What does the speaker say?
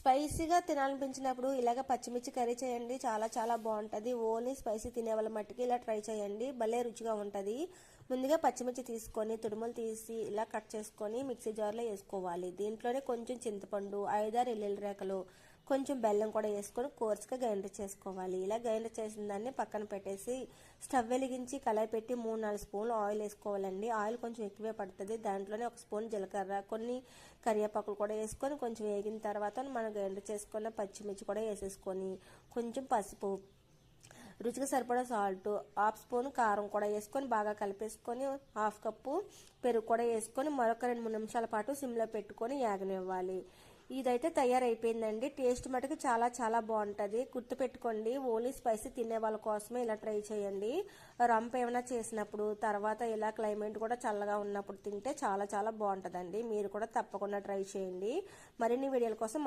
స్పైసీగా తినాలనిపించినప్పుడు ఇలాగ పచ్చిమిర్చి కర్రీ చేయండి, చాలా చాలా బాగుంటుంది. ఓన్లీ స్పైసీ తినే వాళ్ళ మట్టికి ఇలా ట్రై చేయండి, భలే రుచిగా ఉంటుంది. ముందుగా పచ్చిమిర్చి తీసుకొని తుడుములు తీసి ఇలా కట్ చేసుకొని మిక్సీ జార్లో వేసుకోవాలి. దీంట్లోనే కొంచెం చింతపండు, 5-6 ఎల్లుల్లి రేఖలు, కొంచెం బెల్లం కూడా వేసుకొని కోర్స్గా గ్రైండర్ చేసుకోవాలి. ఇలా గ్రైండర్ చేసిన దాన్ని పక్కన పెట్టేసి స్టవ్ వెలిగించి కళాయి పెట్టి 3-4 స్పూన్లు ఆయిల్ వేసుకోవాలండి. ఆయిల్ కొంచెం ఎక్కువే పడుతుంది. దాంట్లోనే 1 స్పూన్ జీలకర్ర, కొన్ని కరివేపాకులు కూడా వేసుకొని కొంచెం వేగిన తర్వాత మనం గ్రైండర్ చేసుకున్న పచ్చిమిర్చి కూడా వేసేసుకొని కొంచెం పసుపు, రుచికి సరిపడా సాల్ట్, 1/2 స్పూన్ కారం కూడా వేసుకొని బాగా కలిపేసుకొని 1/2 కప్పు పెరుగు కూడా వేసుకొని మరొక 2-3 నిమిషాల పాటు సిమ్లో పెట్టుకొని యాగనివ్వాలి. ఇదైతే తయారైపోయిందండి. టేస్ట్ మటుకు చాలా చాలా బాగుంటుంది. గుర్తుపెట్టుకోండి, ఓన్లీ స్పైసీ తినే వాళ్ళ కోసమే ఇలా ట్రై చేయండి. రంప్ ఏమైనా చేసినప్పుడు, తర్వాత ఇలా క్లైమేట్ కూడా చల్లగా ఉన్నప్పుడు తింటే చాలా చాలా బాగుంటుందండి. మీరు కూడా తప్పకుండా ట్రై చేయండి. మరిన్ని వీడియోల కోసం